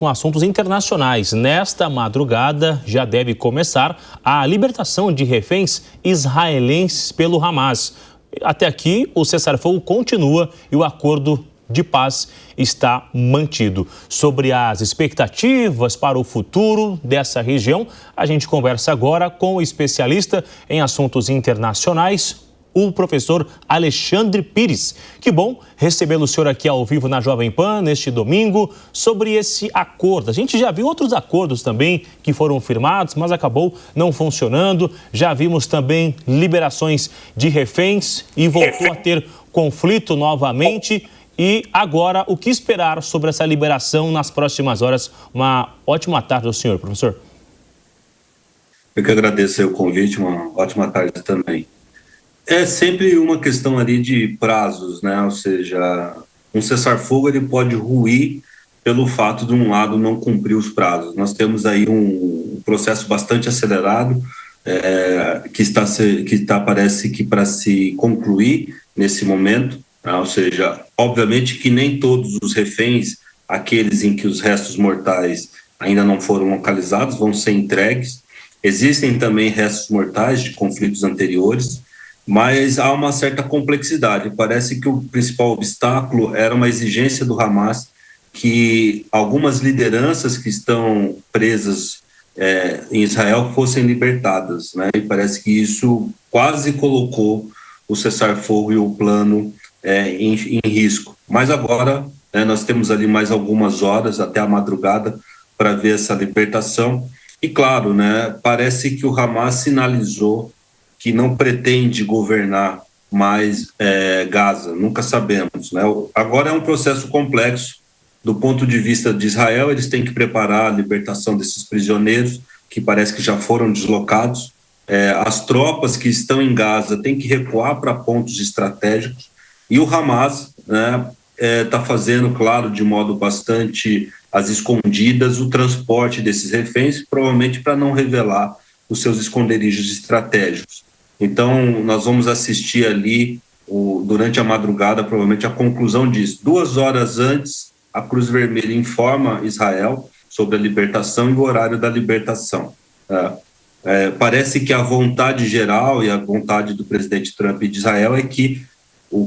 Com assuntos internacionais, nesta madrugada já deve começar a libertação de reféns israelenses pelo Hamas. Até aqui, o cessar-fogo continua e o acordo de paz está mantido. Sobre as expectativas para o futuro dessa região, a gente conversa agora com o especialista em assuntos internacionais, o professor Alexandre Pires. Que bom recebê-lo, senhor, aqui ao vivo na Jovem Pan neste domingo sobre esse acordo. A gente já viu outros acordos também que foram firmados, mas acabou não funcionando. Já vimos também liberações de reféns e voltou a ter conflito novamente. E agora, o que esperar sobre essa liberação nas próximas horas? Uma ótima tarde ao senhor, professor. Eu que agradeço o convite, uma ótima tarde também. É sempre uma questão ali de prazos, né? Ou seja, um cessar-fogo ele pode ruir pelo fato de um lado não cumprir os prazos. Nós temos aí um processo bastante acelerado que parece que para se concluir nesse momento, né? Ou seja, obviamente que nem todos os reféns, aqueles em que os restos mortais ainda não foram localizados, vão ser entregues. Existem também restos mortais de conflitos anteriores, mas há uma certa complexidade. Parece que o principal obstáculo era uma exigência do Hamas que algumas lideranças que estão presas em Israel fossem libertadas, né? E parece que isso quase colocou o cessar-fogo e o plano em risco. Mas agora nós temos ali mais algumas horas até a madrugada para ver essa libertação. E claro, né, parece que o Hamas sinalizou que não pretende governar mais Gaza, nunca sabemos, né? Agora é um processo complexo do ponto de vista de Israel. Eles têm que preparar a libertação desses prisioneiros que parece que já foram deslocados. As tropas que estão em Gaza têm que recuar para pontos estratégicos e o Hamas está fazendo, claro, de modo bastante às escondidas, o transporte desses reféns, provavelmente para não revelar os seus esconderijos estratégicos. Então, nós vamos assistir ali, durante a madrugada, provavelmente, a conclusão disso. 2 horas antes, a Cruz Vermelha informa Israel sobre a libertação e o horário da libertação. Parece que a vontade geral e a vontade do presidente Trump e de Israel é que,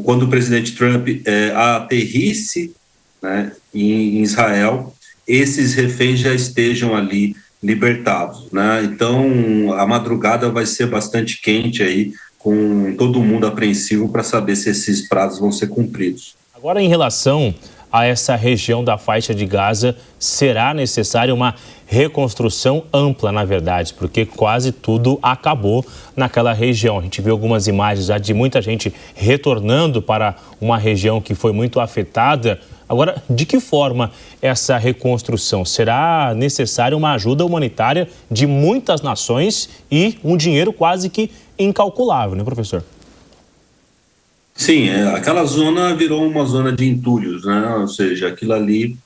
quando o presidente Trump aterrisse, né, em Israel, esses reféns já estejam ali libertados, né? Então, a madrugada vai ser bastante quente aí, com todo mundo apreensivo para saber se esses prazos vão ser cumpridos. Agora, em relação a essa região da faixa de Gaza, será necessária uma reconstrução ampla, na verdade, porque quase tudo acabou naquela região. A gente viu algumas imagens já de muita gente retornando para uma região que foi muito afetada. Agora, de que forma essa reconstrução? Será necessária uma ajuda humanitária de muitas nações e um dinheiro quase que incalculável, né, professor? Sim, aquela zona virou uma zona de entulhos, né? Ou seja, aquilo ali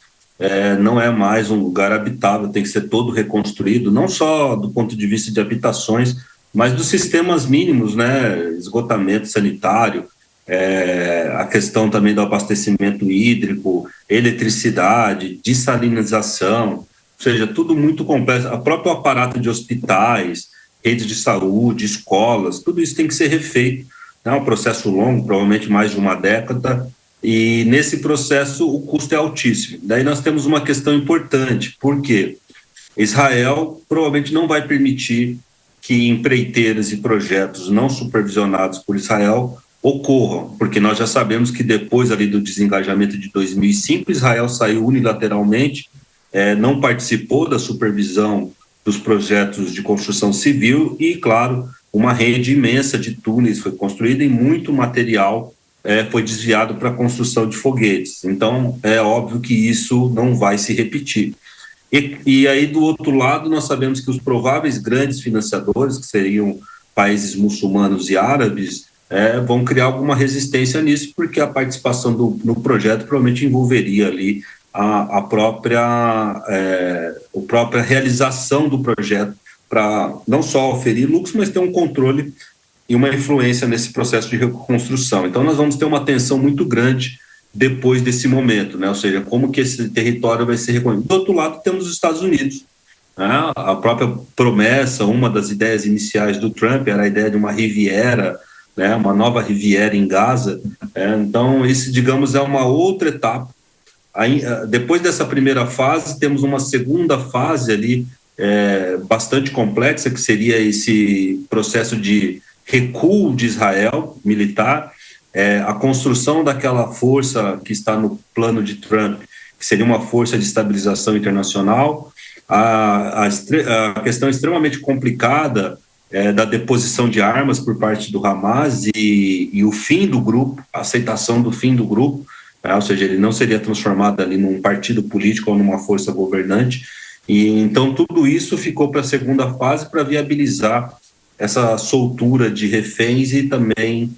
não é mais um lugar habitável, tem que ser todo reconstruído, não só do ponto de vista de habitações, mas dos sistemas mínimos, né? Esgotamento sanitário, a questão também do abastecimento hídrico, eletricidade, dessalinização, ou seja, tudo muito complexo. O próprio aparato de hospitais, redes de saúde, escolas, tudo isso tem que ser refeito. É um processo longo, provavelmente mais de uma década, e nesse processo o custo é altíssimo. Daí nós temos uma questão importante, porque Israel provavelmente não vai permitir que empreiteiras e projetos não supervisionados por Israel ocorram, porque nós já sabemos que depois ali do desengajamento de 2005, Israel saiu unilateralmente, não participou da supervisão dos projetos de construção civil e, claro, uma rede imensa de túneis foi construída e muito material foi desviado para a construção de foguetes. Então, é óbvio que isso não vai se repetir. E aí, do outro lado, nós sabemos que os prováveis grandes financiadores, que seriam países muçulmanos e árabes, vão criar alguma resistência nisso, porque a participação no projeto provavelmente envolveria ali a própria realização do projeto, para não só oferir lucros, mas ter um controle e uma influência nesse processo de reconstrução. Então, nós vamos ter uma tensão muito grande depois desse momento, né? Ou seja, como que esse território vai ser reconhecido. Do outro lado, temos os Estados Unidos, né? A própria promessa, uma das ideias iniciais do Trump era a ideia de uma Riviera, né? Uma nova Riviera em Gaza. Então, esse, digamos, é uma outra etapa. Aí, depois dessa primeira fase, temos uma segunda fase ali, bastante complexa, que seria esse processo de recuo de Israel militar, a construção daquela força que está no plano de Trump, que seria uma força de estabilização internacional, a questão extremamente complicada da deposição de armas por parte do Hamas e o fim do grupo, a aceitação do fim do grupo, ou seja, ele não seria transformado ali num partido político ou numa força governante. E então tudo isso ficou para a segunda fase para viabilizar essa soltura de reféns e também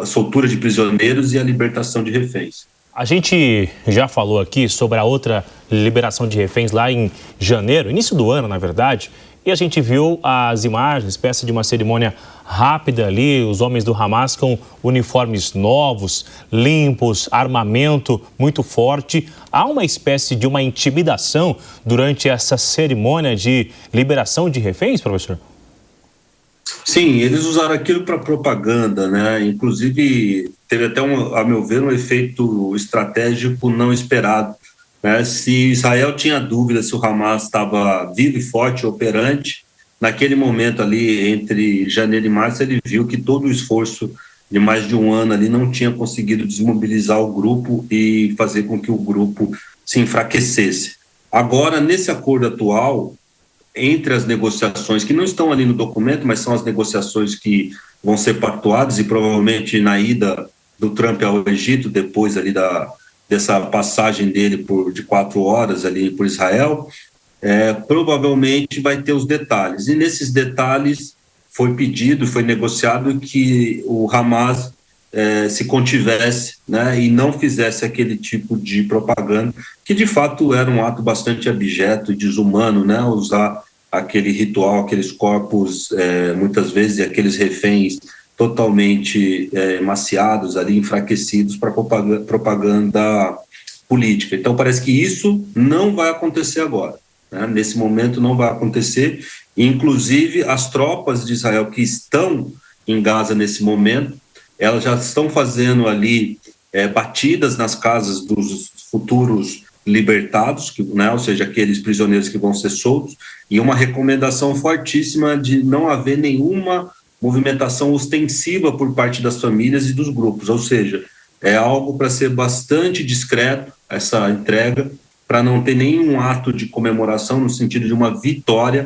a soltura de prisioneiros e a libertação de reféns. A gente já falou aqui sobre a outra liberação de reféns lá em janeiro, início do ano, na verdade, e a gente viu as imagens, espécie de uma cerimônia rápida ali, os homens do Hamas com uniformes novos, limpos, armamento muito forte. Há uma espécie de uma intimidação durante essa cerimônia de liberação de reféns, professor? Sim, eles usaram aquilo para propaganda, né? Inclusive, teve até, a meu ver, um efeito estratégico não esperado. Né? Se Israel tinha dúvida se o Hamas estava vivo e forte, operante, naquele momento ali, entre janeiro e março, ele viu que todo o esforço de mais de um ano ali não tinha conseguido desmobilizar o grupo e fazer com que o grupo se enfraquecesse. Agora, nesse acordo atual, entre as negociações, que não estão ali no documento, mas são as negociações que vão ser pactuadas e provavelmente na ida do Trump ao Egito, depois ali dessa passagem dele de 4 horas ali por Israel, provavelmente vai ter os detalhes. E nesses detalhes foi pedido, foi negociado que o Hamas se contivesse, né, e não fizesse aquele tipo de propaganda, que de fato era um ato bastante abjeto e desumano, né, usar aquele ritual, aqueles corpos, muitas vezes, e aqueles reféns totalmente emaciados ali, enfraquecidos para propaganda política. Então parece que isso não vai acontecer agora, né? Nesse momento não vai acontecer, inclusive as tropas de Israel que estão em Gaza nesse momento, elas já estão fazendo ali batidas nas casas dos futuros libertados, né, ou seja, aqueles prisioneiros que vão ser soltos, e uma recomendação fortíssima de não haver nenhuma movimentação ostensiva por parte das famílias e dos grupos, ou seja, é algo para ser bastante discreto, essa entrega, para não ter nenhum ato de comemoração no sentido de uma vitória,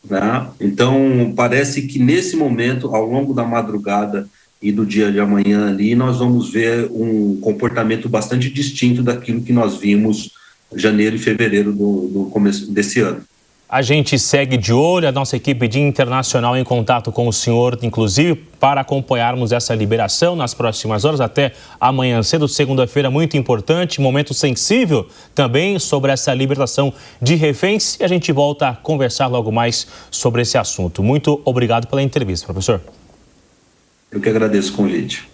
né? Então, parece que nesse momento, ao longo da madrugada e do dia de amanhã ali, nós vamos ver um comportamento bastante distinto daquilo que nós vimos em janeiro e fevereiro do começo desse ano. A gente segue de olho, a nossa equipe de internacional em contato com o senhor, inclusive, para acompanharmos essa liberação nas próximas horas, até amanhã cedo, segunda-feira, muito importante, momento sensível também sobre essa libertação de reféns, e a gente volta a conversar logo mais sobre esse assunto. Muito obrigado pela entrevista, professor. Eu que agradeço o convite.